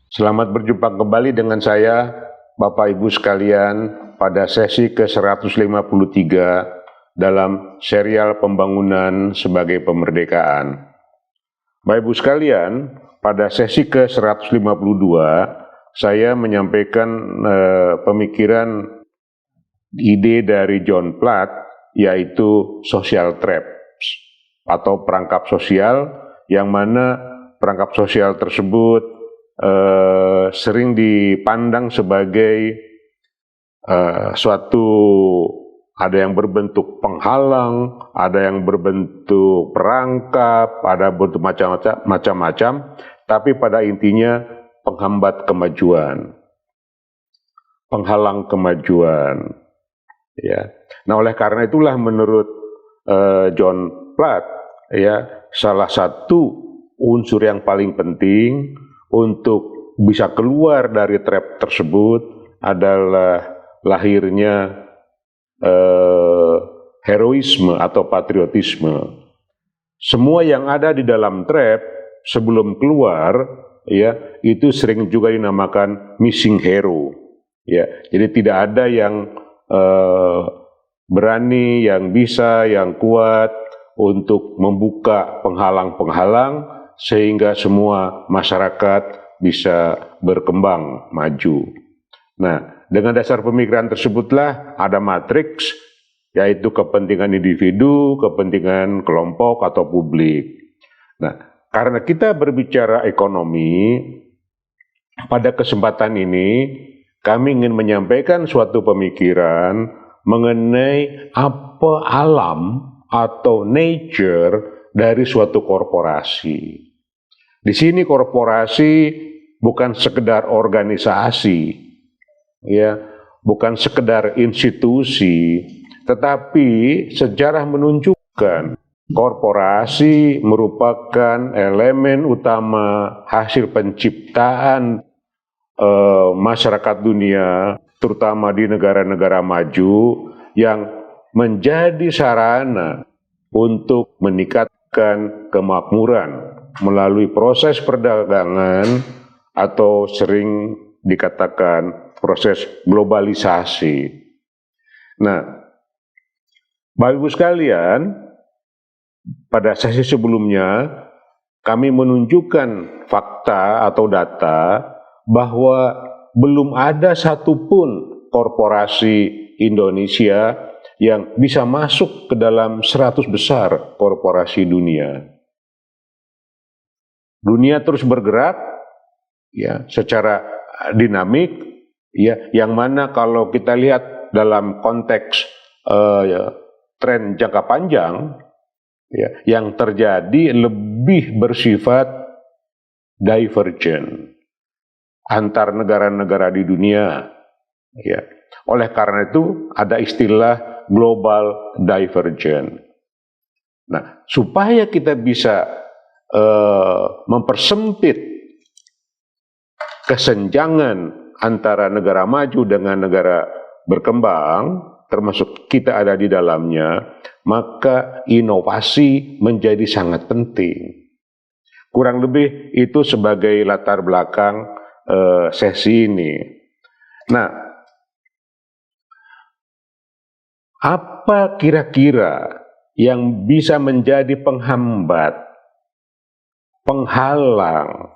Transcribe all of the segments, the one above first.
Selamat berjumpa kembali dengan saya, Bapak Ibu sekalian, pada sesi ke-153 dalam serial pembangunan sebagai pemerdekaan. Bapak Ibu sekalian, pada sesi ke-152, saya menyampaikan pemikiran ide dari John Platt, yaitu social traps atau perangkap sosial, yang mana perangkap sosial tersebut sering dipandang sebagai suatu, ada yang berbentuk penghalang, ada yang berbentuk perangkap, ada bentuk macam-macam, tapi pada intinya penghambat kemajuan, penghalang kemajuan. Ya. Nah, oleh karena itulah menurut John Platt, ya, salah satu unsur yang paling penting untuk bisa keluar dari trap tersebut adalah lahirnya heroisme atau patriotisme. Semua yang ada di dalam trap sebelum keluar, ya, itu sering juga dinamakan missing hero. Ya, jadi tidak ada yang berani, yang bisa, yang kuat untuk membuka penghalang-penghalang sehingga semua masyarakat bisa berkembang maju. Nah, dengan dasar pemikiran tersebutlah ada matriks, yaitu kepentingan individu, kepentingan kelompok atau publik. Nah, karena kita berbicara ekonomi, pada kesempatan ini kami ingin menyampaikan suatu pemikiran mengenai apa alam atau nature dari suatu korporasi. Di sini korporasi bukan sekedar organisasi, ya, bukan sekedar institusi, tetapi sejarah menunjukkan korporasi merupakan elemen utama hasil penciptaan masyarakat dunia, terutama di negara-negara maju, yang menjadi sarana untuk meningkatkan kemakmuran melalui proses perdagangan atau sering dikatakan proses globalisasi. Nah, Bapak Ibu sekalian, pada sesi sebelumnya kami menunjukkan fakta atau data bahwa belum ada satupun korporasi Indonesia yang bisa masuk ke dalam 100 besar korporasi dunia. Dunia terus bergerak, ya, secara dinamik, ya, yang mana kalau kita lihat dalam konteks tren jangka panjang, ya, yang terjadi lebih bersifat divergen antar negara-negara di dunia, ya. Oleh karena itu ada istilah global divergen. Nah, supaya kita bisa mempersempit kesenjangan antara negara maju dengan negara berkembang, termasuk kita ada di dalamnya, maka inovasi menjadi sangat penting. Kurang lebih itu sebagai latar belakang sesi ini. Nah, apa kira-kira yang bisa menjadi penghambat, penghalang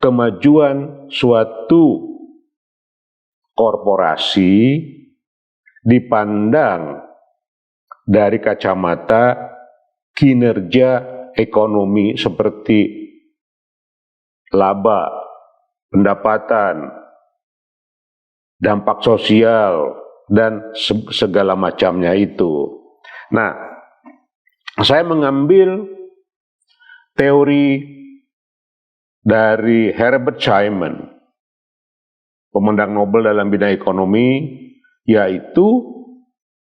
kemajuan suatu korporasi dipandang dari kacamata kinerja ekonomi seperti laba, pendapatan, dampak sosial, dan segala macamnya itu. Nah, saya mengambil teori dari Herbert Simon, pemenang Nobel dalam bidang ekonomi, yaitu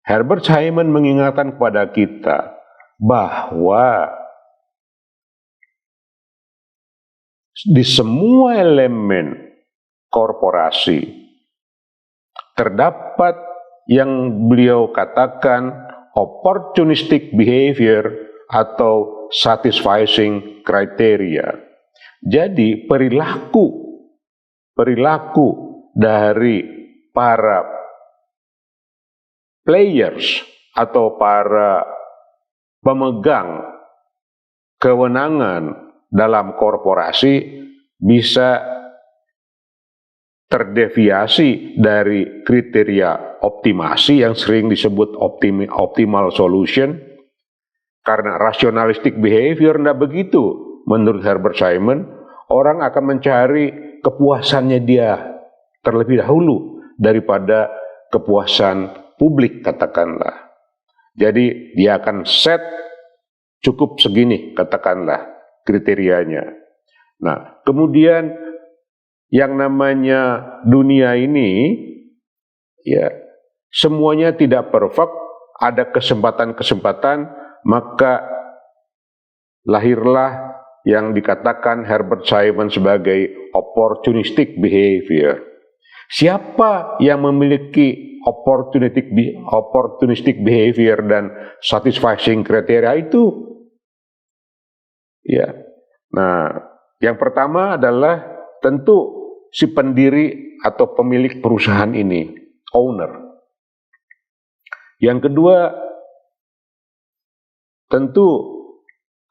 Herbert Simon mengingatkan kepada kita bahwa di semua elemen korporasi terdapat yang beliau katakan opportunistic behavior atau satisfying criteria. Jadi perilaku perilaku dari para players atau para pemegang kewenangan dalam korporasi bisa terdeviasi dari kriteria optimasi yang sering disebut optimal solution, karena rationalistic behavior tidak begitu. Menurut Herbert Simon, orang akan mencari kepuasannya dia terlebih dahulu daripada kepuasan publik, katakanlah. Jadi dia akan set cukup segini, katakanlah, kriterianya. Nah, kemudian yang namanya dunia ini, ya, semuanya tidak perfect, ada kesempatan-kesempatan, maka lahirlah yang dikatakan Herbert Simon sebagai opportunistic behavior. Siapa yang memiliki opportunistic behavior dan satisfying criteria itu? Ya. Nah, yang pertama adalah tentu si pendiri atau pemilik perusahaan ini, owner. Yang kedua, tentu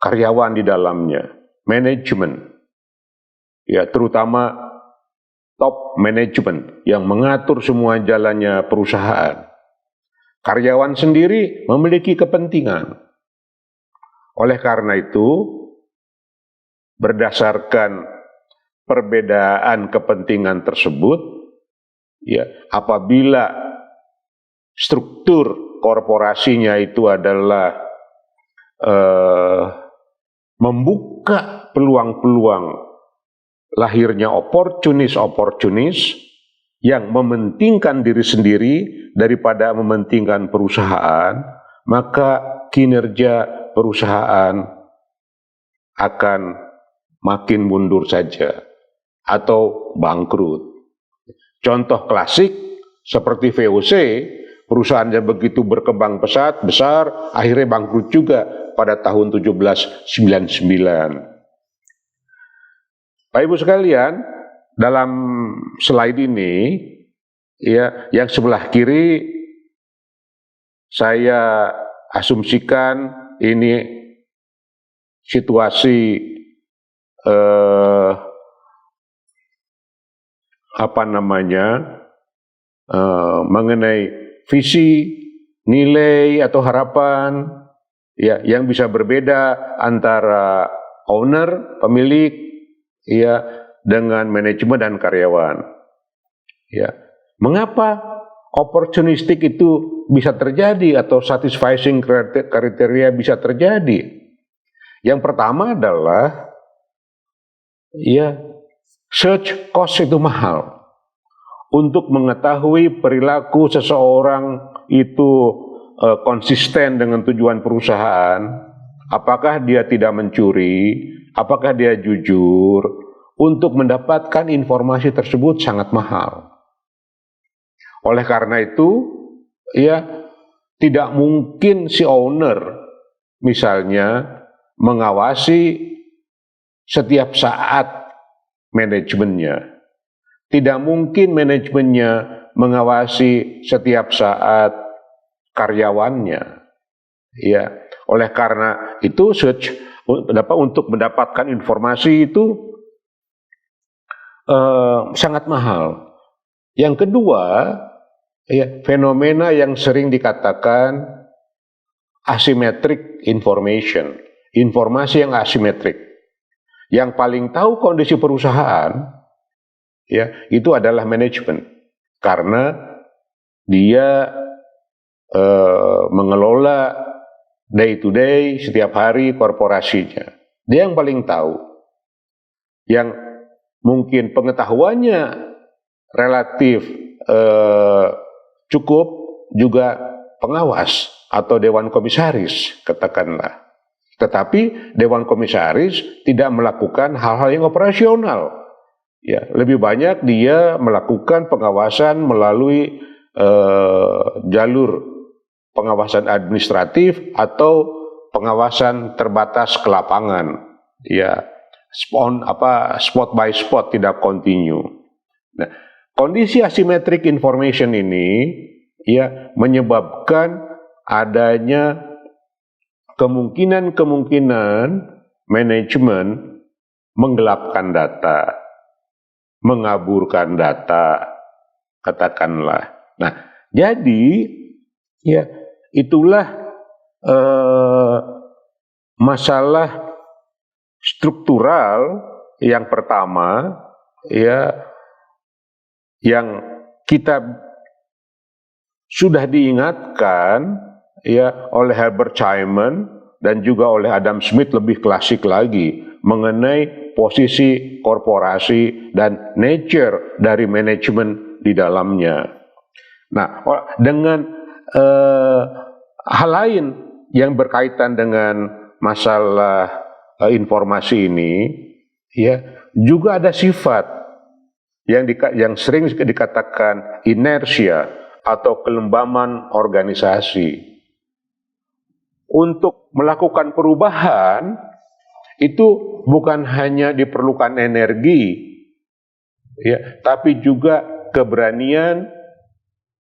karyawan di dalamnya, manajemen. Ya, terutama top manajemen yang mengatur semua jalannya perusahaan. Karyawan sendiri memiliki kepentingan. Oleh karena itu, berdasarkan perbedaan kepentingan tersebut, ya, apabila struktur korporasinya itu adalah membuka peluang-peluang lahirnya oportunis yang mementingkan diri sendiri daripada mementingkan perusahaan, maka kinerja perusahaan akan makin mundur saja atau bangkrut. Contoh klasik seperti VOC, perusahaannya begitu berkembang besar, akhirnya bangkrut juga pada tahun 1799. Bapak Ibu sekalian, dalam slide ini, ya, yang sebelah kiri saya asumsikan ini situasi mengenai visi, nilai atau harapan, ya, yang bisa berbeda antara owner, pemilik, ya, dengan manajemen dan karyawan. Ya, mengapa opportunistic itu bisa terjadi atau satisfying kriteria bisa terjadi? Yang pertama adalah, ya, search cost itu mahal. Untuk mengetahui perilaku seseorang itu konsisten dengan tujuan perusahaan, apakah dia tidak mencuri, apakah dia jujur, untuk mendapatkan informasi tersebut sangat mahal. Oleh karena itu, ya, tidak mungkin si owner misalnya mengawasi setiap saat manajemennya. Tidak mungkin manajemennya mengawasi setiap saat karyawannya. Ya, oleh karena itu search untuk mendapatkan informasi itu sangat mahal. Yang kedua, ya, fenomena yang sering dikatakan asymmetric information, informasi yang asimetrik. Yang paling tahu kondisi perusahaan, ya, itu adalah manajemen, karena dia mengelola day to day, setiap hari korporasinya. Dia yang paling tahu. Yang mungkin pengetahuannya relatif cukup juga pengawas atau dewan komisaris, katakanlah. Tetapi dewan komisaris tidak melakukan hal-hal yang operasional. Ya, lebih banyak dia melakukan pengawasan melalui jalur pengawasan administratif atau pengawasan terbatas ke lapangan. Ya, spot by spot, tidak continue. Nah, kondisi asymmetric information ini ya menyebabkan adanya kemungkinan manajemen menggelapkan data, mengaburkan data, katakanlah. Nah, jadi ya itulah masalah struktural yang pertama ya yang kita sudah diingatkan ya oleh Herbert Simon dan juga oleh Adam Smith lebih klasik lagi mengenai posisi korporasi dan nature dari manajemen di dalamnya. Nah, dengan hal lain yang berkaitan dengan masalah informasi ini, ya juga ada sifat yang sering dikatakan inersia atau kelembaman organisasi. Untuk melakukan perubahan itu bukan hanya diperlukan energi, ya, tapi juga keberanian,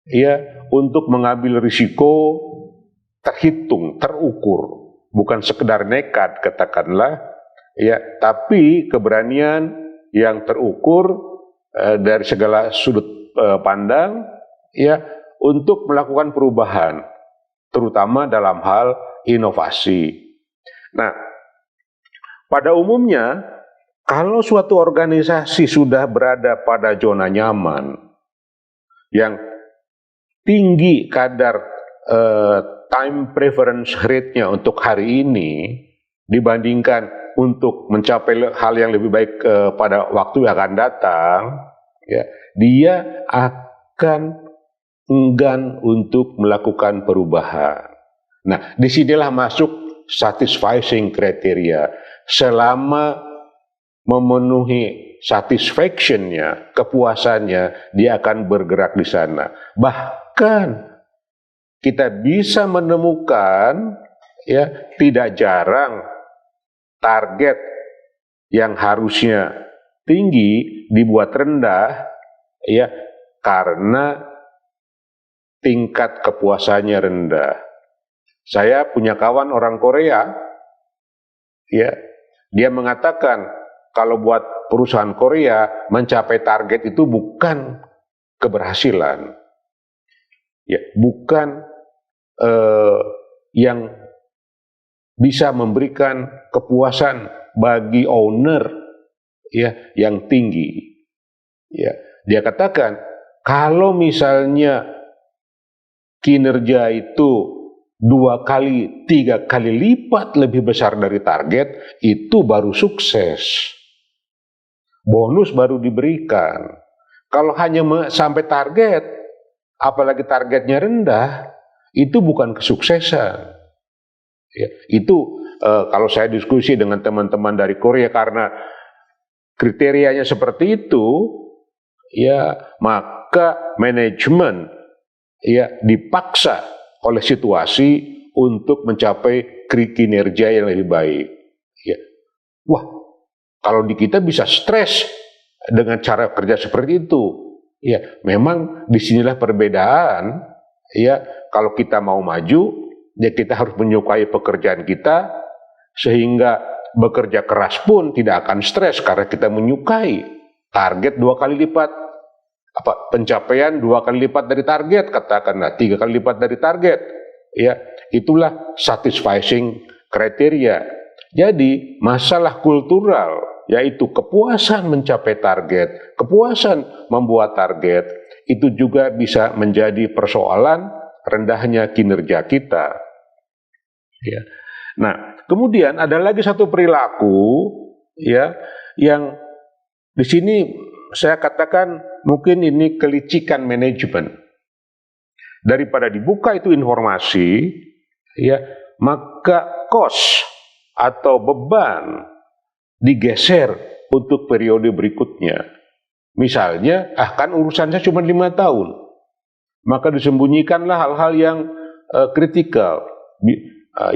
ya, untuk mengambil risiko terhitung, terukur, bukan sekedar nekat katakanlah, ya, tapi keberanian yang terukur dari segala sudut pandang, ya, untuk melakukan perubahan, terutama dalam hal inovasi. Nah, pada umumnya kalau suatu organisasi sudah berada pada zona nyaman yang tinggi kadar time preference rate-nya untuk hari ini dibandingkan untuk mencapai hal yang lebih baik pada waktu yang akan datang, ya, dia akan enggan untuk melakukan perubahan. Nah, disinilah masuk satisfying kriteria. Selama memenuhi satisfaction-nya, kepuasannya, dia akan bergerak di sana. Bahkan kita bisa menemukan, ya, tidak jarang target yang harusnya tinggi dibuat rendah, ya, karena tingkat kepuasannya rendah. Saya punya kawan orang Korea, ya, dia mengatakan kalau buat perusahaan Korea mencapai target itu bukan keberhasilan, ya, bukan yang bisa memberikan kepuasan bagi owner, ya, yang tinggi. Ya, dia katakan kalau misalnya kinerja itu 2 kali, 3 kali lipat lebih besar dari target, itu baru sukses. Bonus baru diberikan. Kalau hanya sampai target, apalagi targetnya rendah, itu bukan kesuksesan. Ya, itu kalau saya diskusi dengan teman-teman dari Korea karena kriterianya seperti itu, ya, maka manajemen, ya, dipaksa oleh situasi untuk mencapai kinerja yang lebih baik. Ya. Wah, kalau di kita bisa stres dengan cara kerja seperti itu. Ya, memang disinilah perbedaan. Ya, kalau kita mau maju, ya kita harus menyukai pekerjaan kita sehingga bekerja keras pun tidak akan stres karena kita menyukai. Target 2 kali lipat. Pencapaian 2 kali lipat dari target, katakanlah 3 kali lipat dari target, ya, itulah satisfying kriteria. Jadi masalah kultural, yaitu kepuasan mencapai target, kepuasan membuat target, itu juga bisa menjadi persoalan rendahnya kinerja kita, ya. Nah, kemudian ada lagi satu perilaku, ya, yang di sini saya katakan mungkin ini kelicikan manajemen. Daripada dibuka itu informasi, ya, maka cost atau beban digeser untuk periode berikutnya. Misalnya, kan urusannya cuma 5 tahun, maka disembunyikanlah hal-hal yang kritikal,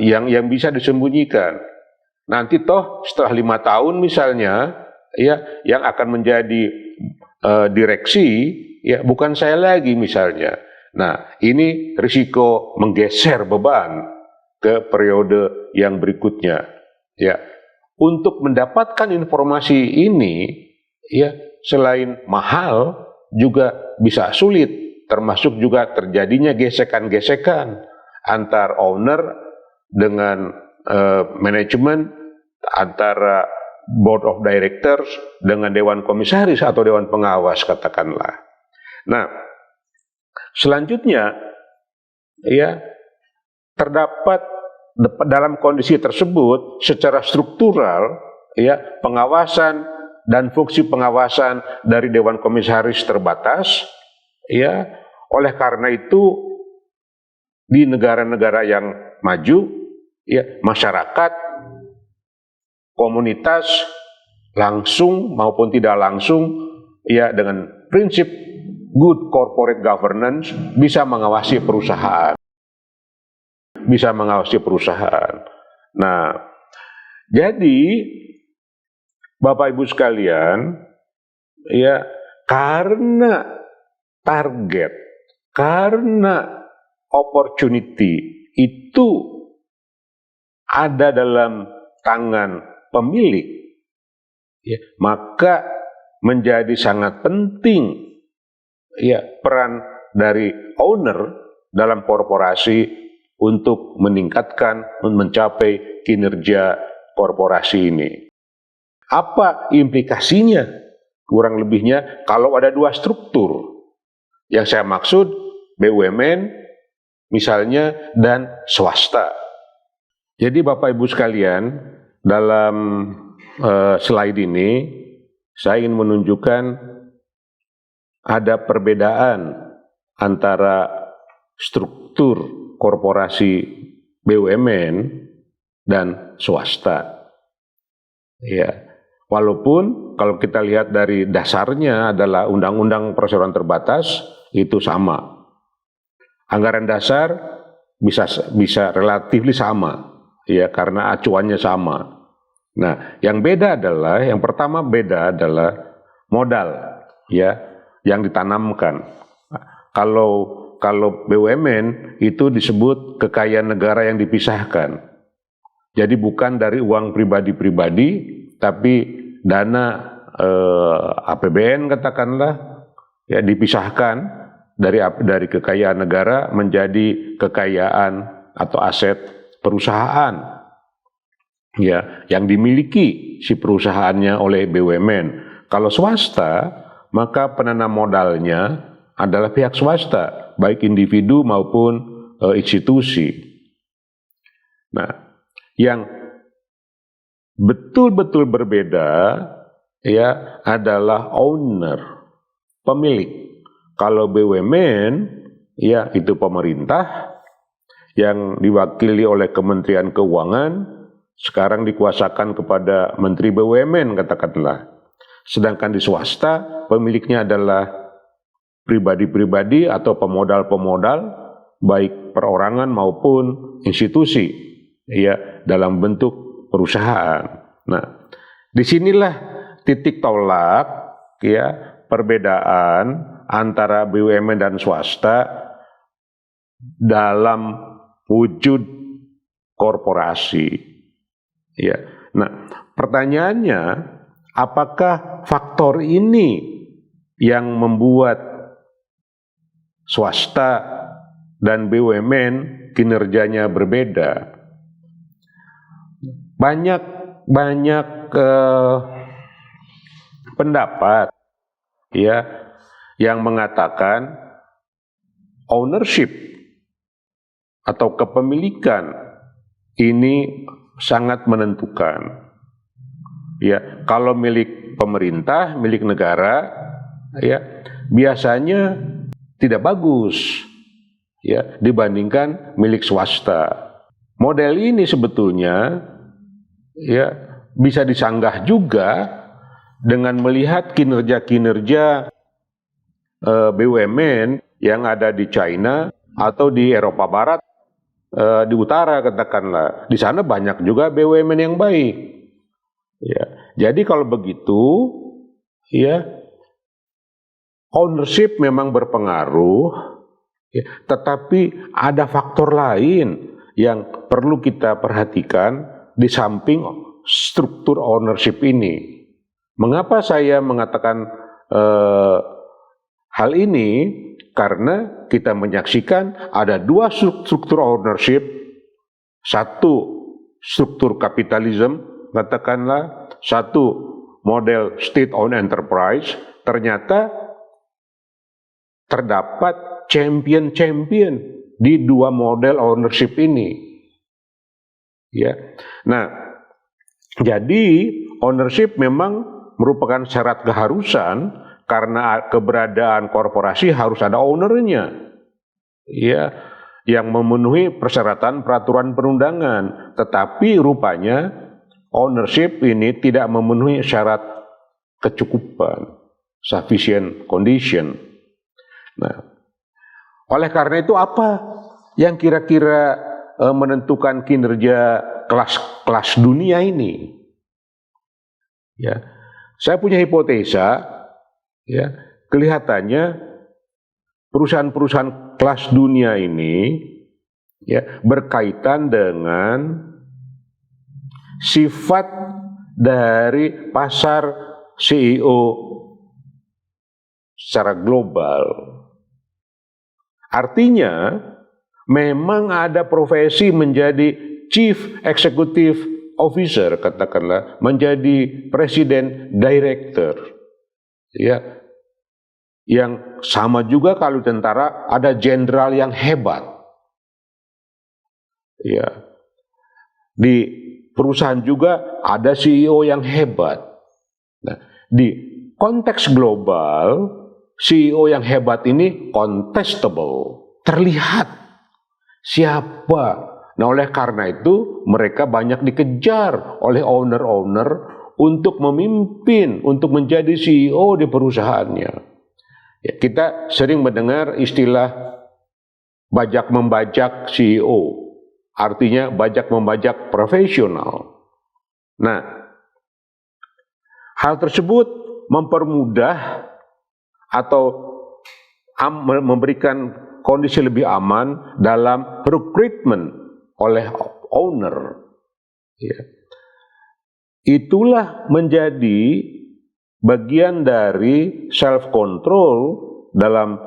yang bisa disembunyikan. Nanti toh setelah 5 tahun misalnya, ya, yang akan menjadi direksi, ya bukan saya lagi misalnya. Nah, ini risiko menggeser beban ke periode yang berikutnya. Ya, untuk mendapatkan informasi ini, ya selain mahal juga bisa sulit, termasuk juga terjadinya gesekan-gesekan antar owner dengan manajemen, antara board of directors dengan dewan komisaris atau dewan pengawas katakanlah. Nah, selanjutnya ya terdapat dalam kondisi tersebut secara struktural ya pengawasan dan fungsi pengawasan dari dewan komisaris terbatas ya. Oleh karena itu di negara-negara yang maju ya masyarakat, komunitas langsung maupun tidak langsung ya dengan prinsip good corporate governance bisa mengawasi perusahaan. Nah, jadi Bapak Ibu sekalian, ya karena target, karena opportunity itu ada dalam tangan pemilik, ya, maka menjadi sangat penting ya peran dari owner dalam korporasi untuk meningkatkan, mencapai kinerja korporasi ini. Apa implikasinya? Kurang lebihnya kalau ada dua struktur. Yang saya maksud BUMN misalnya dan swasta. Jadi Bapak Ibu sekalian, dalam slide ini saya ingin menunjukkan ada perbedaan antara struktur korporasi BUMN dan swasta. Ya, walaupun kalau kita lihat dari dasarnya adalah Undang-Undang Perseroan Terbatas itu sama. Anggaran dasar bisa relatif sama, ya karena acuannya sama. Nah, yang beda adalah, yang pertama beda adalah modal, ya, yang ditanamkan. Kalau BUMN itu disebut kekayaan negara yang dipisahkan. Jadi bukan dari uang pribadi-pribadi, tapi dana APBN katakanlah, ya dipisahkan dari kekayaan negara menjadi kekayaan atau aset perusahaan. Ya, yang dimiliki si perusahaannya oleh BUMN. Kalau swasta, maka penanam modalnya adalah pihak swasta, baik individu maupun institusi. Nah, yang betul-betul berbeda ya adalah owner, pemilik. Kalau BUMN ya itu pemerintah yang diwakili oleh Kementerian Keuangan, sekarang dikuasakan kepada Menteri BUMN katakanlah. Sedangkan di swasta pemiliknya adalah pribadi-pribadi atau pemodal-pemodal baik perorangan maupun institusi ya dalam bentuk perusahaan. Nah, disinilah titik tolak ya perbedaan antara BUMN dan swasta dalam wujud korporasi. Ya, nah pertanyaannya, apakah faktor ini yang membuat swasta dan BUMN kinerjanya berbeda? Banyak pendapat ya yang mengatakan ownership atau kepemilikan ini sangat menentukan. Ya, kalau milik pemerintah, milik negara, ya biasanya tidak bagus, ya dibandingkan milik swasta. Model ini sebetulnya, ya bisa disanggah juga dengan melihat kinerja-kinerja BUMN yang ada di China atau di Eropa Barat. Di utara katakanlah, di sana banyak juga BUMN yang baik. Ya, jadi kalau begitu, ya ownership memang berpengaruh, ya, tetapi ada faktor lain yang perlu kita perhatikan di samping struktur ownership ini. Mengapa saya mengatakan hal ini? Karena kita menyaksikan ada dua struktur ownership, satu struktur kapitalisme, katakanlah, satu model state-owned enterprise. Ternyata terdapat champion-champion di dua model ownership ini. Ya. Nah, jadi ownership memang merupakan syarat keharusan karena keberadaan korporasi harus ada ownernya. Ya, yang memenuhi persyaratan peraturan perundangan. Tetapi rupanya ownership ini tidak memenuhi syarat kecukupan, sufficient condition. Nah, oleh karena itu apa yang kira-kira menentukan kinerja kelas dunia ini? Ya, saya punya hipotesa, ya, kelihatannya perusahaan-perusahaan kelas dunia ini, ya, berkaitan dengan sifat dari pasar CEO secara global. Artinya, memang ada profesi menjadi Chief Executive Officer, katakanlah, menjadi Presiden Director. Ya, yang sama juga kalau tentara ada jenderal yang hebat. Ya, di perusahaan juga ada CEO yang hebat. Nah, di konteks global, CEO yang hebat ini contestable, terlihat siapa. Nah, oleh karena itu mereka banyak dikejar oleh owner-owner untuk memimpin, untuk menjadi CEO di perusahaannya. Ya, kita sering mendengar istilah bajak membajak CEO, artinya bajak membajak profesional. Nah, hal tersebut mempermudah atau memberikan kondisi lebih aman dalam recruitment oleh owner. Ya. Itulah menjadi bagian dari self-control dalam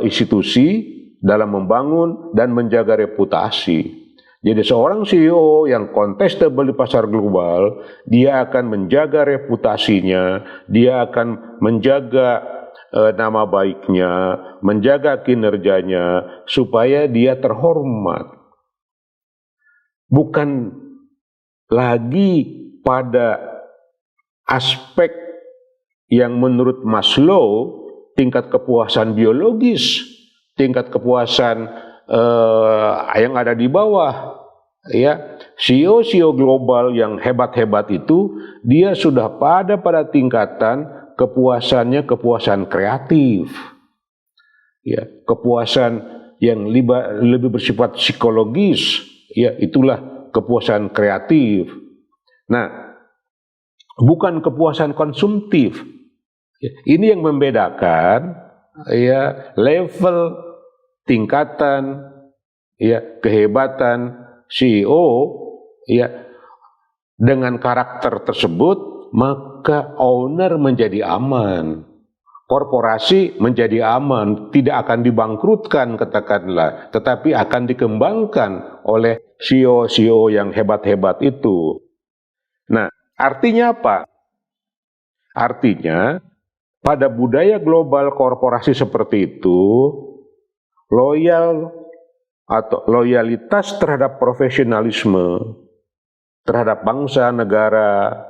institusi, dalam membangun dan menjaga reputasi. Jadi seorang CEO yang contestable di pasar global, dia akan menjaga reputasinya, dia akan menjaga nama baiknya, menjaga kinerjanya, supaya dia terhormat. Bukan lagi pada aspek yang menurut Maslow, tingkat kepuasan biologis, tingkat kepuasan yang ada di bawah. Ya, CEO global yang hebat-hebat itu, dia sudah pada tingkatan kepuasannya kepuasan kreatif. Ya, kepuasan yang lebih bersifat psikologis. Ya, itulah kepuasan kreatif. Nah, bukan kepuasan konsumtif. Ya, ini yang membedakan, ya, level tingkatan, ya, kehebatan CEO, ya, dengan karakter tersebut, maka owner menjadi aman. Korporasi menjadi aman, tidak akan dibangkrutkan, katakanlah, tetapi akan dikembangkan oleh CEO yang hebat-hebat itu. Nah, artinya apa? Artinya, pada budaya global korporasi seperti itu, loyalitas terhadap profesionalisme, terhadap bangsa, negara,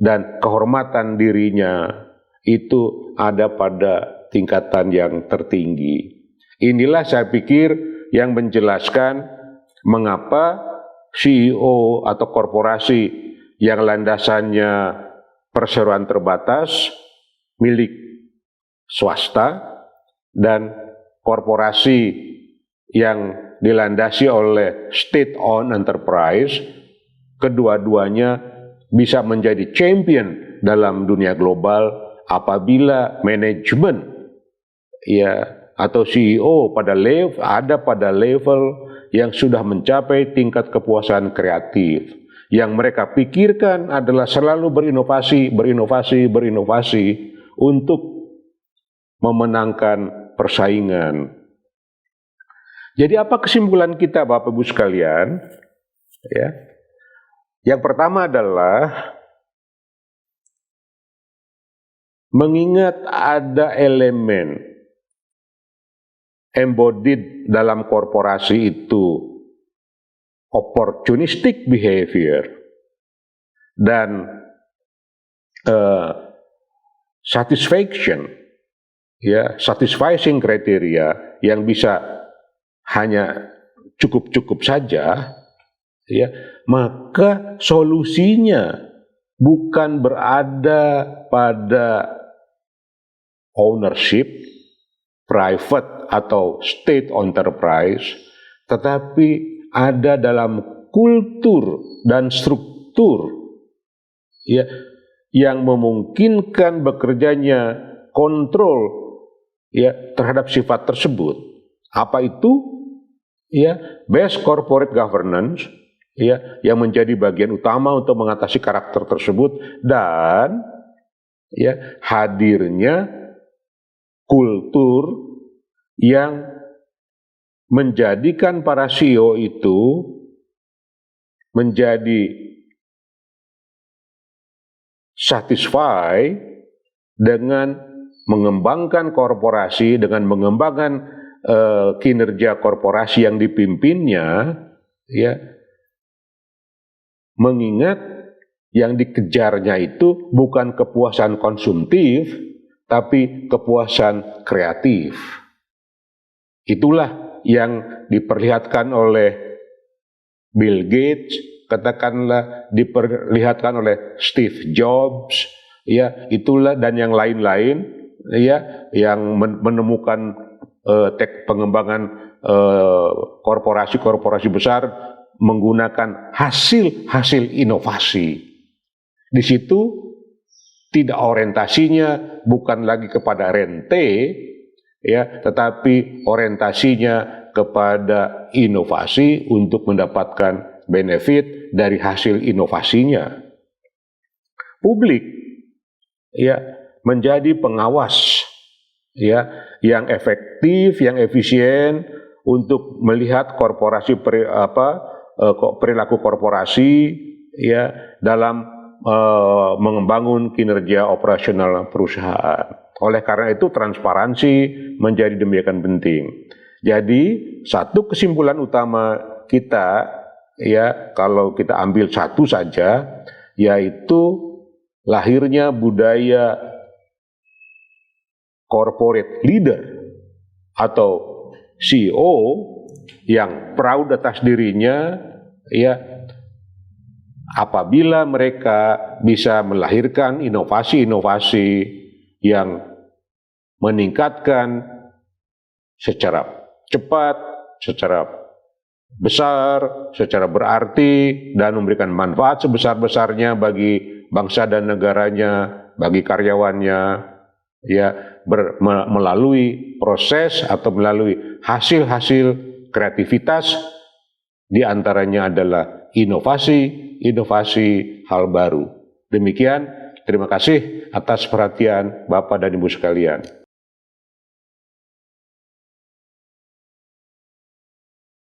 dan kehormatan dirinya, itu ada pada tingkatan yang tertinggi. Inilah saya pikir yang menjelaskan mengapa CEO atau korporasi yang landasannya perseroan terbatas milik swasta dan korporasi yang dilandasi oleh state-owned enterprise, kedua-duanya bisa menjadi champion dalam dunia global apabila manajemen ya, atau CEO pada level yang sudah mencapai tingkat kepuasan kreatif. Yang mereka pikirkan adalah selalu berinovasi untuk memenangkan persaingan. Jadi apa kesimpulan kita, Bapak Ibu sekalian? Ya. Yang pertama adalah mengingat ada elemen embodied dalam korporasi itu opportunistic behavior dan satisfying kriteria yang bisa hanya cukup saja, ya, maka solusinya bukan berada pada ownership, private atau state enterprise, tetapi ada dalam kultur dan struktur, ya, yang memungkinkan bekerjanya kontrol, ya, terhadap sifat tersebut. Apa itu? Ya, best corporate governance, ya, yang menjadi bagian utama untuk mengatasi karakter tersebut, dan ya, hadirnya kultur yang menjadikan para CEO itu menjadi satisfied dengan mengembangkan korporasi, dengan mengembangkan kinerja korporasi yang dipimpinnya, ya, mengingat yang dikejarnya itu bukan kepuasan konsumtif, tapi kepuasan kreatif. Itulah yang diperlihatkan oleh Bill Gates, katakanlah diperlihatkan oleh Steve Jobs, ya, itulah, dan yang lain-lain, ya, yang menemukan pengembangan korporasi-korporasi besar menggunakan hasil inovasi. Di situ tidak orientasinya bukan lagi kepada rente, ya, tetapi orientasinya kepada inovasi untuk mendapatkan benefit dari hasil inovasinya. Publik, ya, menjadi pengawas, ya, yang efektif, yang efisien untuk melihat perilaku korporasi, ya, dalam membangun kinerja operasional perusahaan. Oleh karena itu transparansi menjadi demikian penting. Jadi satu kesimpulan utama kita, ya, kalau kita ambil satu saja, yaitu lahirnya budaya corporate leader atau CEO yang proud atas dirinya, ya, apabila mereka bisa melahirkan inovasi-inovasi yang meningkatkan secara cepat, secara besar, secara berarti, dan memberikan manfaat sebesar-besarnya bagi bangsa dan negaranya, bagi karyawannya, ya, melalui proses atau melalui hasil-hasil kreativitas, diantaranya adalah inovasi hal baru. Demikian, terima kasih atas perhatian Bapak dan Ibu sekalian.